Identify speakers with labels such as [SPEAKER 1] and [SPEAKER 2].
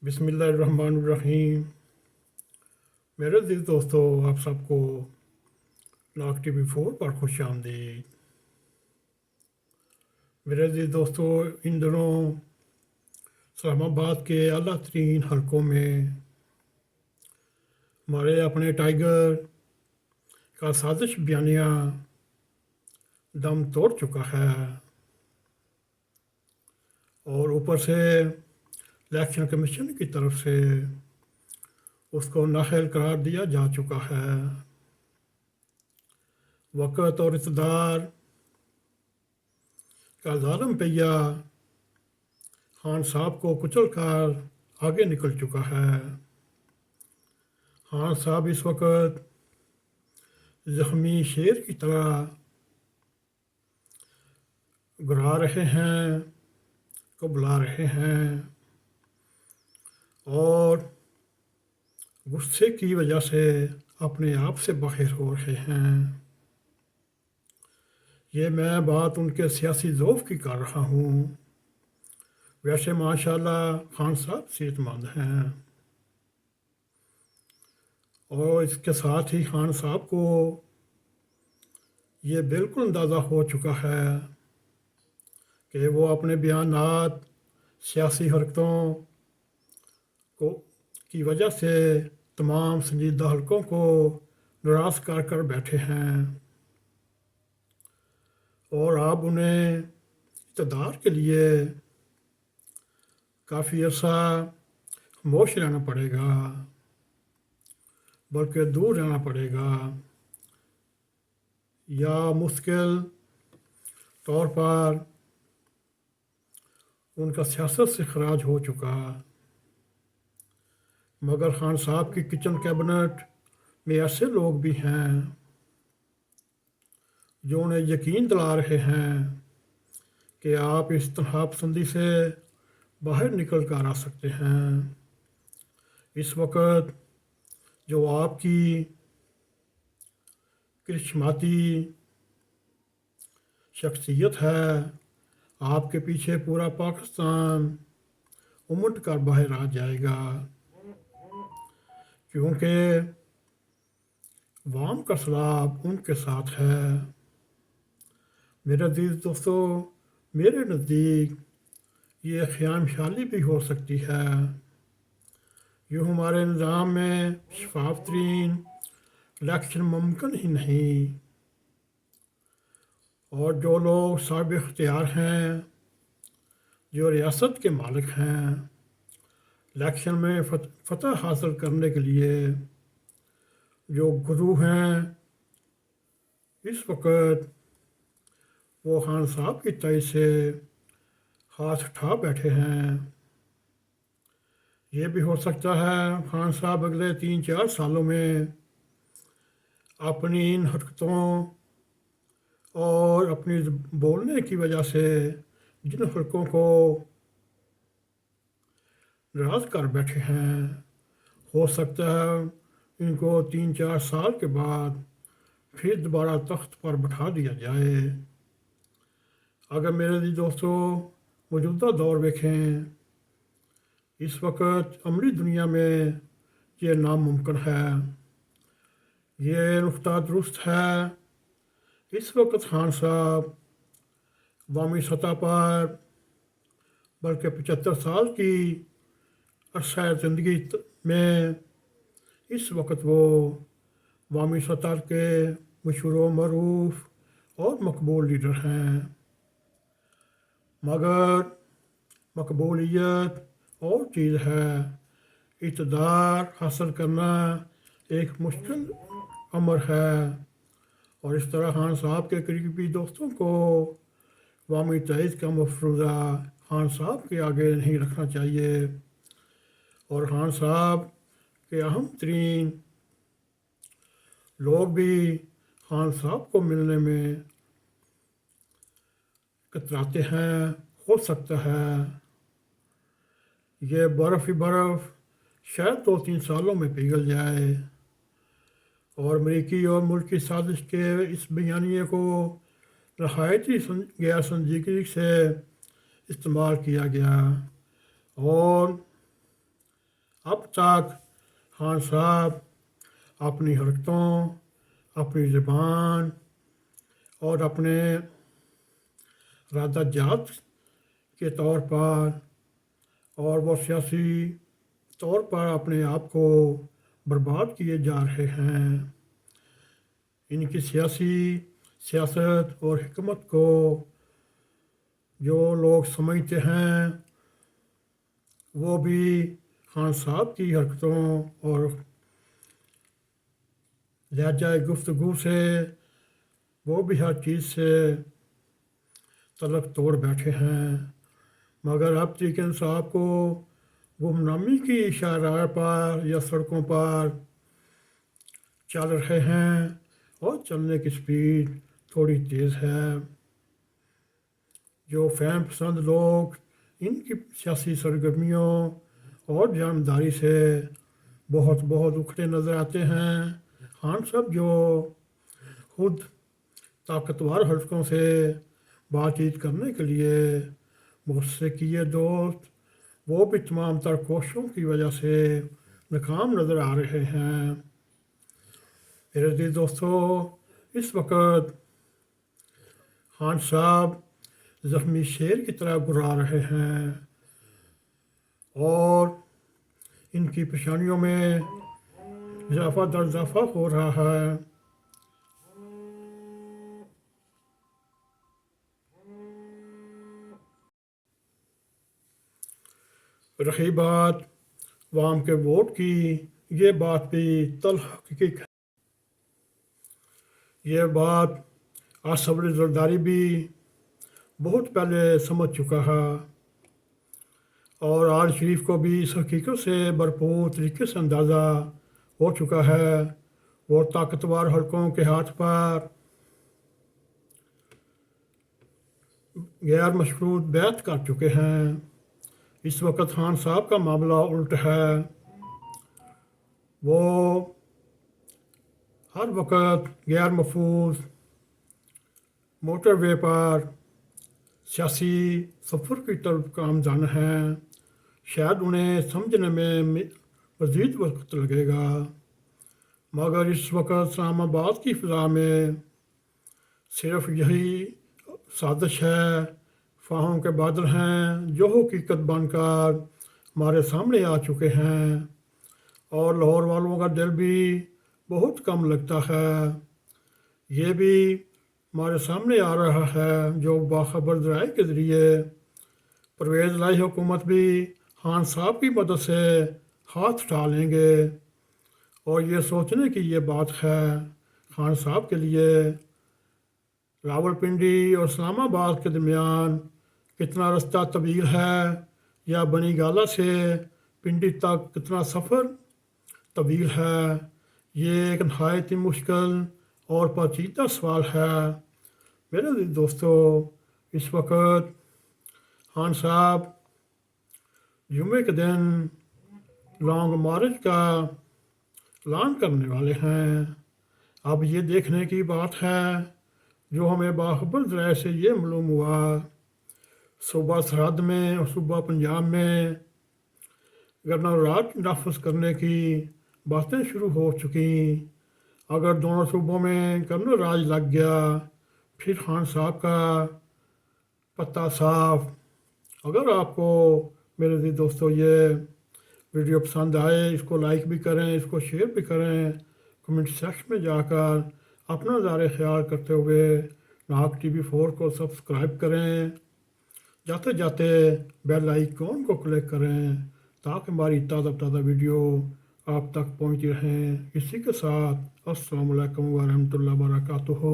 [SPEAKER 1] بسم اللہ الرحمن الرحیم۔ میرے عزیز دوستو، آپ سب کو لاک ٹی وی 4 پر خوش آمدید۔ میرے عزیز دوستو، ان دنوں اسلام آباد کے اعلیٰ ترین حلقوں میں ہمارے اپنے ٹائیگر کا سازش بیانیہ دم توڑ چکا ہے، اور اوپر سے الیکشن کمیشن کی طرف سے اس کو نااہل قرار دیا جا چکا ہے۔ وقت اور اقتدار کا ظالم پہیہ خان صاحب کو کچل کر آگے نکل چکا ہے۔ خان صاحب اس وقت زخمی شیر کی طرح گھرا رہے ہیں، کو بلا رہے ہیں، اور غصے کی وجہ سے اپنے آپ سے باہر ہو رہے ہیں۔ یہ میں بات ان کے سیاسی ذوق کی کر رہا ہوں۔ ویسے ماشاءاللہ خان صاحب صحت مند ہیں، اور اس کے ساتھ ہی خان صاحب کو یہ بالکل اندازہ ہو چکا ہے کہ وہ اپنے بیانات سیاسی حرکتوں کی وجہ سے تمام سنجیدہ حلقوں کو ناراض کر بیٹھے ہیں، اور اب انہیں اقتدار کے لیے کافی عرصہ خاموش رہنا پڑے گا، بلکہ دور رہنا پڑے گا، یا مشکل طور پر ان کا سیاست سے خراج ہو چکا۔ مگر خان صاحب کی کچن کیبنٹ میں ایسے لوگ بھی ہیں جو انہیں یقین دلا رہے ہیں کہ آپ اس تنہا پسندی سے باہر نکل کر آ سکتے ہیں۔ اس وقت جو آپ کی کرشماتی شخصیت ہے، آپ کے پیچھے پورا پاکستان امٹ کر باہر آ جائے گا، کیونکہ عوام کا سلاب ان کے ساتھ ہے۔ میرے عزیز دوستو، میرے نزدیک یہ خیام خیالی بھی ہو سکتی ہے۔ یوں ہمارے نظام میں شفاف ترین الیکشن ممکن ہی نہیں، اور جو لوگ صاحب اختیار ہیں، جو ریاست کے مالک ہیں، الیکشن میں فتح حاصل کرنے کے لیے جو گروہ ہیں، اس وقت وہ خان صاحب کی تائید سے ہاتھ اٹھا بیٹھے ہیں۔ یہ بھی ہو سکتا ہے خان صاحب اگلے 3-4 سالوں میں اپنی ان حرکتوں اور اپنی بولنے کی وجہ سے جن حلقوں کو ناراض کر بیٹھے ہیں، ہو سکتا ہے ان کو 3-4 سال کے بعد پھر دوبارہ تخت پر بٹھا دیا جائے۔ اگر میرے دوستو موجودہ دور دیکھیں، اس وقت عملی دنیا میں یہ ناممکن ہے، یہ نقطہ درست ہے۔ اس وقت خان صاحب عوامی سطح پر بلکہ 75 سال کی عرصہ زندگی میں اس وقت وہ عوامی سطح کے مشہور و معروف اور مقبول لیڈر ہیں، مگر مقبولیت اور چیز ہے، اقتدار حاصل کرنا ایک مشکل امر ہے، اور اس طرح خان صاحب کے قریبی دوستوں کو عوامی تائید کا مفروضہ خان صاحب کے آگے نہیں رکھنا چاہیے، اور خان صاحب کے اہم ترین لوگ بھی خان صاحب کو ملنے میں کتراتے ہیں۔ ہو سکتا ہے یہ برف ہی برف شاید 2-3 سالوں میں پگھل جائے، اور امریکی اور ملکی سازش کے اس بیانیے کو نہایت ہی غیر سنجیدگی سے استعمال کیا گیا، اور اب تک خان صاحب اپنی حرکتوں، اپنی زبان اور اپنے رادہ جات کے طور پر اور وہ سیاسی طور پر اپنے آپ کو برباد کیے جا رہے ہیں۔ ان کی سیاست اور حکمت کو جو لوگ سمجھتے ہیں وہ بھی خان صاحب کی حرکتوں اور لہجہ گفتگو سے وہ بھی ہر چیز سے تلق توڑ بیٹھے ہیں، مگر اب تک صاحب کو گمنامی کی شاہراہ پر یا سڑکوں پر چل رہے ہیں اور چلنے کی سپیڈ تھوڑی تیز ہے۔ جو فہم پسند لوگ ان کی سیاسی سرگرمیوں اور جانبداری سے بہت اکھڑے نظر آتے ہیں۔ خان صاحب جو خود طاقتور حلقوں سے بات چیت کرنے کے لیے مجھ سے کیے دوست، وہ بھی تمام تر کوششوں کی وجہ سے ناکام نظر آ رہے ہیں۔ میرے عزیز دوستو، اس وقت خان صاحب زخمی شیر کی طرح گرا رہے ہیں اور ان کی پیشانیوں میں اضافہ در اضافہ ہو رہا ہے۔ رہی بات عوام کے ووٹ کی، یہ بات بھی تلخ حقیقت ہے۔ یہ بات آصف علی زرداری بھی بہت پہلے سمجھ چکا ہے اور آل شریف کو بھی اس حقیقت سے بھرپور طریقے سے اندازہ ہو چکا ہے۔ وہ طاقتور حلقوں کے ہاتھ پر غیر مشروط بیعت کر چکے ہیں۔ اس وقت خان صاحب کا معاملہ الٹ ہے۔ وہ ہر وقت غیر محفوظ موٹر وے پر سیاسی سفر کی طرف گامزن ہیں۔ شاید انہیں سمجھنے میں مزید وقت لگے گا، مگر اس وقت اسلام آباد کی فضا میں صرف یہی سازش ہے۔ فاہوں کے بادل ہیں جو حقیقت بن کر ہمارے سامنے آ چکے ہیں اور لاہور والوں کا دل بھی بہت کم لگتا ہے۔ یہ بھی ہمارے سامنے آ رہا ہے جو باخبر ذرائع کے ذریعے پرویز الہی حکومت بھی خان صاحب کی مدد سے ہاتھ اٹھا لیں گے، اور یہ سوچنے کی یہ بات ہے خان صاحب کے لیے راولپنڈی اور اسلام آباد کے درمیان کتنا رستہ طویل ہے، یا بنی گالہ سے پنڈی تک کتنا سفر طویل ہے۔ یہ ایک نہایت ہی مشکل اور پیچیدہ سوال ہے۔ میرے دوستو، اس وقت خان صاحب جمعے کے دن لانگ مارچ کا اعلان کرنے والے ہیں۔ اب یہ دیکھنے کی بات ہے جو ہمیں باخبر ذرائع سے یہ معلوم ہوا، صوبہ سرحد میں اور صوبہ پنجاب میں گورنر راج نافذ کرنے کی باتیں شروع ہو چکیں۔ اگر دونوں صوبوں میں گورنر راج لگ گیا پھر خان صاحب کا پتہ صاف۔ اگر آپ کو میرے عزیز دوستو یہ ویڈیو پسند آئے، اس کو لائک بھی کریں، اس کو شیئر بھی کریں، کمنٹ سیکشن میں جا کر اپنا اظہار خیال کرتے ہوئے ناگ ٹی وی 4 کو سبسکرائب کریں، جاتے جاتے بیل آئیکن کو کلک کریں تاکہ ہماری تازہ ویڈیو آپ تک پہنچ رہیں۔ اسی کے ساتھ السلام علیکم ورحمۃ اللہ وبرکاتہ۔